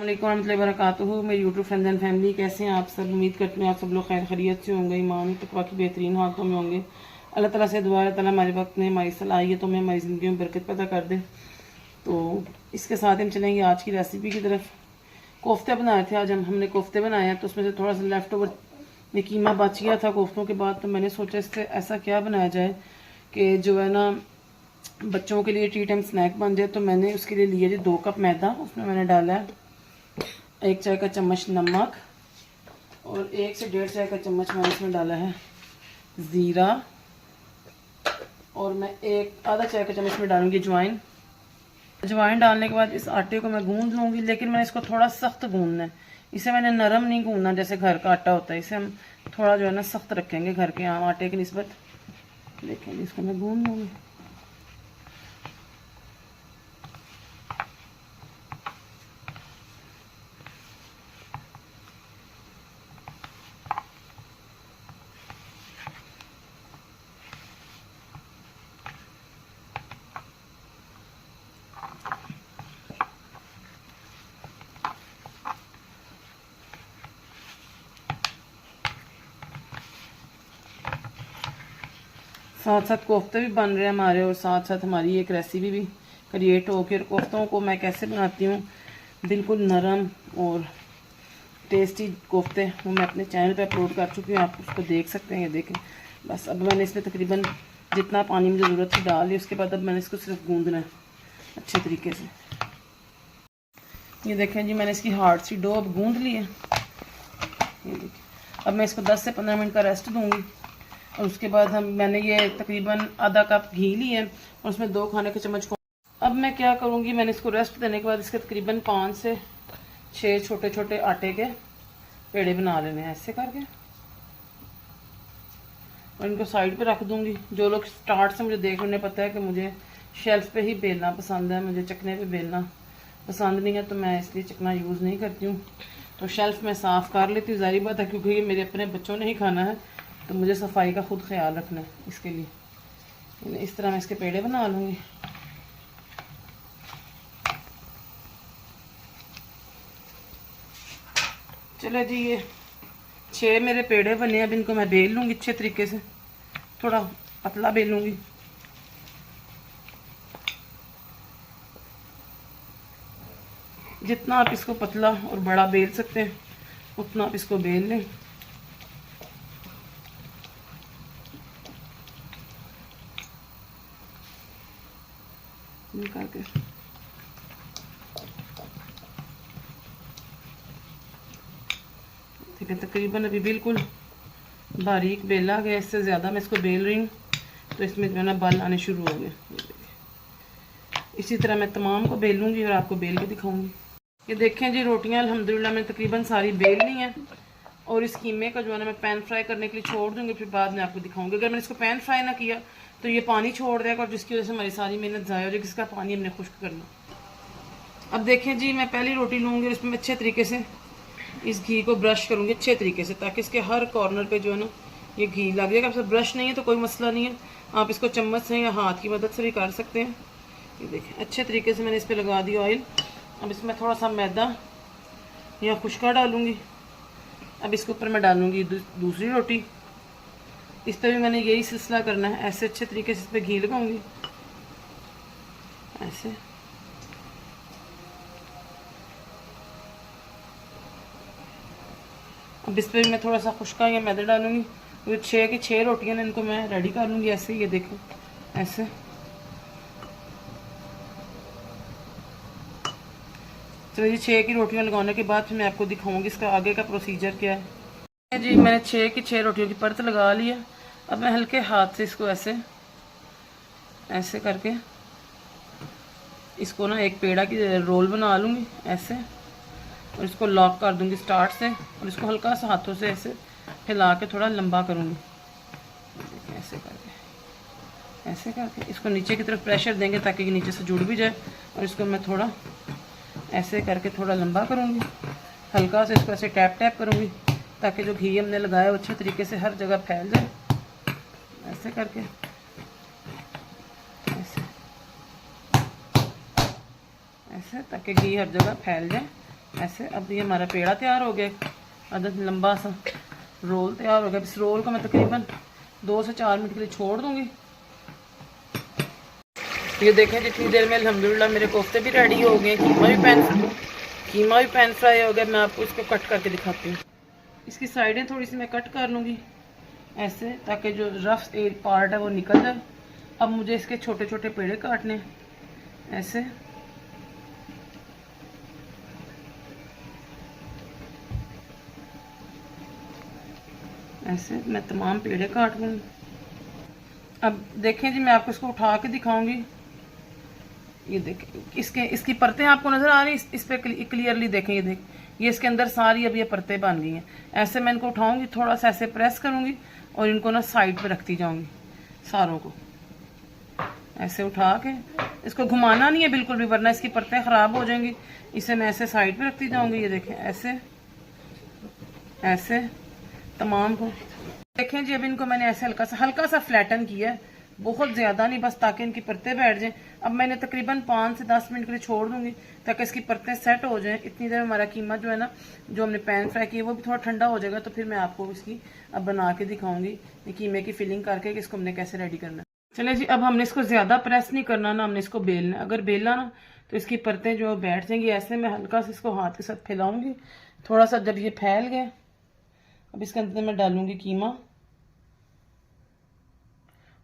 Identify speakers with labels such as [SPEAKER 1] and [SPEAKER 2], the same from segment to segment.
[SPEAKER 1] अस्सलामुअलैकुम रहमतुल्लाहि व बरकातुहू। मेरी यूट्यूब फ्रेंड्स एंड फैमिली, कैसे हैं आप सब। उम्मीद करती हूँ आप सब लोग खैर खैरियत से होंगे, ईमान तकवा की बेहतरीन हालतों में होंगे। अल्लाह ताला से दुआ है अल्लाह ताला हमारे वक्त में हमारी सलाहियत तो में हमारी ज़िंदगी में बरकत पैदा कर दे। तो इसके साथ हम चलेंगे आज की रेसिपी की तरफ। कोफ्ते बनाए थे आज हमने कोफ्ते बनाए हैं, तो उसमें से थोड़ा सा लेफ्ट ओवर में कीमा बच गया था कोफ्तों के बाद। तो मैंने सोचा इससे ऐसा क्या बनाया जाए कि जो है ना बच्चों के लिए टी टाइम स्नैक बन जाए। तो मैंने उसके लिए लिया जी 2 कप मैदा, उसमें मैंने डाला है 1 चाय का चम्मच नमक और 1 से 1.5 चाय का चम्मच मैंने इसमें डाला है ज़ीरा, और मैं आधा चाय का चम्मच में डालूंगी अजवाइन। अजवाइन डालने के बाद इस आटे को मैं गूंद लूँगी, लेकिन मैं इसको थोड़ा सख्त गूंदना है। इसे मैंने नरम नहीं गूंदना जैसे घर का आटा होता है, इसे हम थोड़ा जो है ना सख्त रखेंगे घर के आम आटे की निस्बत। देखेंगे इसको मैं गूंद लूँगी। साथ साथ कोफ्ते भी बन रहे हैं हमारे, और साथ साथ हमारी एक रेसिपी भी क्रिएट हो गई। और कोफ्तों को मैं कैसे बनाती हूँ बिल्कुल नरम और टेस्टी कोफ्ते, वो मैं अपने चैनल पे अपलोड कर चुकी हूँ, आप उसको देख सकते हैं। ये देखें बस। अब मैंने इसमें तकरीबन जितना पानी मुझे ज़रूरत थी डाल ली। उसके बाद अब मैंने इसको सिर्फ गूंदना है अच्छे तरीके से। ये देखें जी, मैंने इसकी हार्ड सी डो अब गूंद ली है। ये देखिए, अब मैं इसको 10 से 15 मिनट का रेस्ट दूँगी। और उसके बाद मैंने ये तकरीबन आधा कप घी लिया है और उसमें 2 खाने के चम्मच को। अब मैं क्या करूँगी, मैंने इसको रेस्ट देने के बाद इसके तकरीबन 5 से 6 छोटे छोटे आटे के पेड़े बना लेने हैं ऐसे करके, और इनको साइड पे रख दूँगी। जो लोग स्टार्ट से मुझे देख रहे हैं पता है कि मुझे शेल्फ पे ही बेलना पसंद है, मुझे चकने पे बेलना पसंद नहीं है, तो मैं इसलिए चकना यूज़ नहीं करती हूँ। तो शेल्फ में साफ़ कर लेती हूँ, ज़ाहिर बात है क्योंकि ये मेरे अपने बच्चों ने ही खाना है, तो मुझे सफाई का खुद ख्याल रखना है। इसके लिए इस तरह मैं इसके पेड़े बना लूँगी। चलो जी, ये 6 मेरे पेड़े बने। अब इनको मैं बेल लूँगी अच्छे तरीके से, थोड़ा पतला बेलूँगी। जितना आप इसको पतला और बड़ा बेल सकते हैं उतना आप इसको बेल लें। निकाल के ठीक है, तकरीबन अभी बिल्कुल बारीक बेला गया। इससे ज़्यादा मैं इसको बेल रही हूँ तो इसमें जो है ना बाल आने शुरू हो गए। इसी तरह मैं तमाम को बेल लूँगी और आपको बेल के दिखाऊंगी। ये देखें जी, रोटियाँ अल्हम्दुलिल्लाह मैंने तकरीबन सारी बेल ली हैं। और इस कीमे का जो है ना मैं पैन फ्राई करने के लिए छोड़ दूँगी, फिर बाद में आपको दिखाऊंगी। अगर मैंने इसको पैन फ्राई ना किया तो ये पानी छोड़ देगा, और जिसकी वजह से हमारी सारी मेहनत ज़ाया हो जाएगी। इसका पानी हमने खुश्क करना। अब देखें जी, मैं पहली रोटी लूँगी और इसमें अच्छे तरीके से इस घी को ब्रश करूँगी अच्छे तरीके से, ताकि इसके हर कॉर्नर पे जो है ना ये घी लग जाएगा। आपसे ब्रश नहीं है तो कोई मसला नहीं है, आप इसको चम्मच से या हाथ की मदद से भी कर सकते हैं। ये देखें अच्छे तरीके से मैंने इस पर लगा दिया ऑयल। अब इसमें थोड़ा सा मैदा या खुशका डालूँगी। अब इसके ऊपर मैं डालूँगी दूसरी रोटी। इस पर भी मैंने यही सिलसिला करना है, ऐसे अच्छे तरीके से इस पर घी लगाऊँगी ऐसे। अब इस पर भी मैं थोड़ा सा खुशका या मैदा डालूँगी। तो 6 की 6 रोटियाँ ने इनको मैं रेडी कर लूँगी ऐसे। ये देखो ऐसे। तो ये 6 की रोटियाँ लगाने के बाद फिर मैं आपको दिखाऊंगी इसका आगे का प्रोसीजर क्या है। जी मैंने 6 की 6 रोटियों की परत लगा ली है। अब मैं हल्के हाथ से इसको ऐसे ऐसे करके इसको ना एक पेड़ा की रोल बना लूँगी ऐसे, और इसको लॉक कर दूँगी स्टार्ट से, और इसको हल्का सा हाथों से ऐसे फैला के थोड़ा लंबा करूँगी ऐसे करके इसको नीचे की तरफ प्रेशर देंगे ताकि ये नीचे से जुड़ भी जाए। और इसको मैं थोड़ा ऐसे करके थोड़ा लंबा करूँगी, हल्का से इसको ऐसे टैप टैप करूँगी ताकि जो घी हमने लगाया वो अच्छे तरीके से हर जगह फैल जाए। ऐसे करके ऐसे ताकि घी हर जगह फैल जाए। ऐसे। अब ये हमारा पेड़ा तैयार हो गया, अदद लंबा सा रोल तैयार हो गया। इस रोल को मैं तकरीबन 2 से 4 मिनट के लिए छोड़ दूँगी। ये देखें जितनी देर में अल्हम्दुलिल्लाह मेरे कोफ्ते भी रेडी हो गए, कीमा भी पैन फ्राई हो गया। मैं आपको इसको कट करके दिखाती हूँ। इसकी साइडें थोड़ी सी मैं कट कर लूँगी ऐसे, ताकि जो रफ एक पार्ट है वो निकल जाए। अब मुझे इसके छोटे छोटे पेड़े काटने ऐसे। ऐसे मैं तमाम पेड़े काट लूँगी। अब देखें जी, मैं आपको इसको उठा के दिखाऊंगी। ये देखें, इसकी परतें आपको नज़र आ रही, इस पे क्लियरली देखें। ये इसके अंदर सारी अब ये परतें बन गई हैं। ऐसे मैं इनको उठाऊंगी, थोड़ा सा ऐसे प्रेस करूंगी और इनको ना साइड पे रखती जाऊंगी। सारों को ऐसे उठा के, इसको घुमाना नहीं है बिल्कुल भी, वरना इसकी परतें ख़राब हो जाएंगी। इसे मैं ऐसे साइड पे रखती जाऊंगी। ये देखें ऐसे ऐसे तमाम को देखें जी। अब इनको मैंने ऐसे हल्का सा फ्लैटन किया है, बहुत ज़्यादा नहीं, बस ताकि इनकी परतें बैठ जाएं। अब मैंने तकरीबन 5 से 10 मिनट के लिए छोड़ दूंगी ताकि इसकी परतें सेट हो जाएं। इतनी देर हमारा कीमा जो है ना, जो हमने पैन फ्राई किया, वो भी थोड़ा ठंडा हो जाएगा। तो फिर मैं आपको इसकी अब बना के दिखाऊंगी कीमे की फिलिंग करके कि इसको हमने कैसे रेडी करना है। चले जी, अब हमने इसको ज़्यादा प्रेस नहीं करना ना, हमने इसको बेलना। अगर बेला ना तो इसकी परतें जो बैठ जाएंगी। ऐसे मैं हल्का से इसको हाथ के साथ फैलाऊंगी थोड़ा सा। जब ये फैल गए, अब इसके अंदर मैं डालूंगी कीमा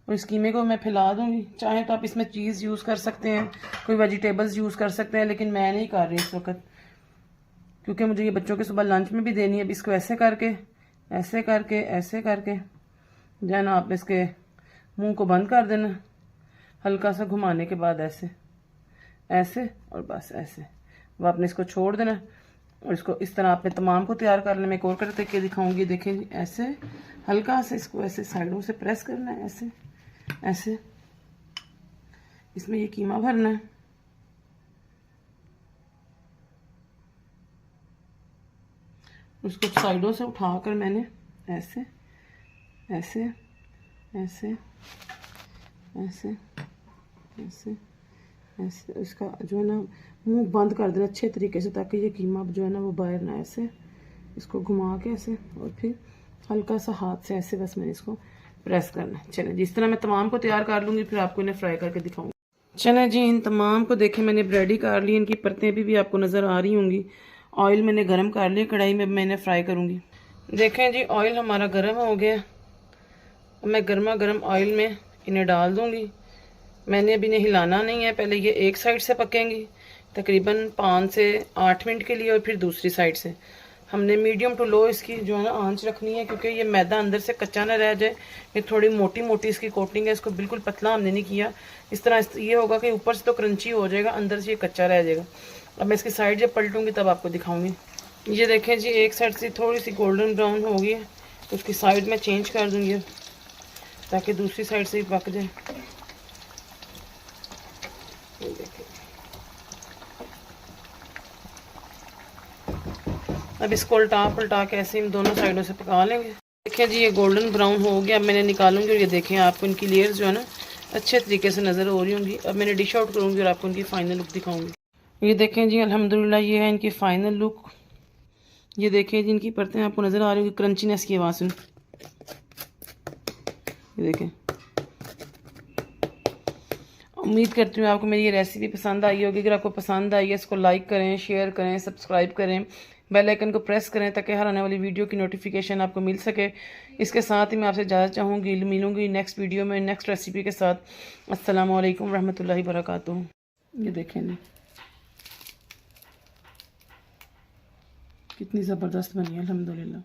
[SPEAKER 1] और इस कीमे को मैं फैला दूंगी। चाहे तो आप इसमें चीज़ यूज़ कर सकते हैं, कोई वेजिटेबल्स यूज़ कर सकते हैं, लेकिन मैं नहीं कर रही इस वक्त, क्योंकि मुझे ये बच्चों के सुबह लंच में भी देनी है। अब इसको ऐसे करके ऐसे करके ऐसे करके जो है ना, आप इसके मुंह को बंद कर देना, हल्का सा घुमाने के बाद ऐसे ऐसे और बस ऐसे। अब आपने इसको छोड़ देना और इसको इस तरह आपने तमाम को तैयार कर लेना। मैं एक और करके दिखाऊंगी। देखें जी, ऐसे हल्का से इसको ऐसे साइडों से प्रेस करना है, ऐसे ऐसे। इसमें ये कीमा भरना है। उसको साइडों से उठाकर मैंने ऐसे ऐसे ऐसे ऐसे ऐसे ऐसे इसका जो है ना मुंह बंद कर देना अच्छे तरीके से, ताकि ये कीमा जो है ना वो बाहर ना। ऐसे इसको घुमा के ऐसे और फिर हल्का सा हाथ से ऐसे बस मैंने इसको प्रेस करना है। चलें, जिस तरह मैं तमाम को तैयार कर लूँगी, फिर आपको इन्हें फ्राई करके दिखाऊंगी। चलें जी, इन तमाम को देखें मैंने रेडी कर ली। इनकी परतें भी आपको नज़र आ रही होंगी। ऑयल मैंने गर्म कर लिया कढ़ाई में, मैंने फ्राई करूँगी। देखें जी, ऑयल हमारा गर्म हो गया। मैं गर्मा गर्म ऑयल में इन्हें डाल दूँगी। मैंने अभी इन्हें हिलाना नहीं है, पहले ये एक साइड से पकेंगी तकरीबन 5 से 8 मिनट के लिए, और फिर दूसरी साइड से। हमने मीडियम टू लो इसकी जो है ना आंच रखनी है, क्योंकि ये मैदा अंदर से कच्चा ना रह जाए। ये थोड़ी मोटी मोटी इसकी कोटिंग है, इसको बिल्कुल पतला हमने नहीं किया। इस तरह ये होगा कि ऊपर से तो क्रंची हो जाएगा, अंदर से ये कच्चा रह जाएगा। अब मैं इसकी साइड जब पलटूंगी तब आपको दिखाऊंगी। ये देखें जी, एक साइड से थोड़ी सी गोल्डन ब्राउन हो गई है, तो उसकी साइड में चेंज कर दूँगी ताकि दूसरी साइड से भी पक जाए। अब इसको उल्टा पलटा के ऐसे इन दोनों साइडों से पका लेंगे। देखिए जी, ये गोल्डन ब्राउन हो गया। अब मैंने निकालूंगी और ये देखें आपको इनकी लेयर्स जो है ना अच्छे तरीके से नज़र हो रही होंगी। अब मैंने डिश आउट करूँगी और आपको इनकी फ़ाइनल लुक दिखाऊंगी। ये देखें जी, अल्हम्दुलिल्लाह ये है इनकी फ़ाइनल लुक। ये देखें जी, इनकी परतें आपको नज़र आ रही होंगी। क्रंचीनेस की आवाज़ सुन, ये देखें। उम्मीद करती हूँ आपको मेरी ये रेसिपी पसंद आई होगी। अगर आपको पसंद आई है, इसको लाइक करें, शेयर करें, सब्सक्राइब करें, बेल आइकन को प्रेस करें ताकि हर आने वाली वीडियो की नोटिफिकेशन आपको मिल सके। इसके साथ ही मैं आपसे इजाज़त चाहूँगी, मिलूँगी नेक्स्ट वीडियो में नेक्स्ट रेसिपी के साथ। अस्सलामु अलैकुम रहमतुल्लाहि बरकातुहू। ये देखें ना कितनी ज़बरदस्त बनी है अल्हम्दुलिल्लाह।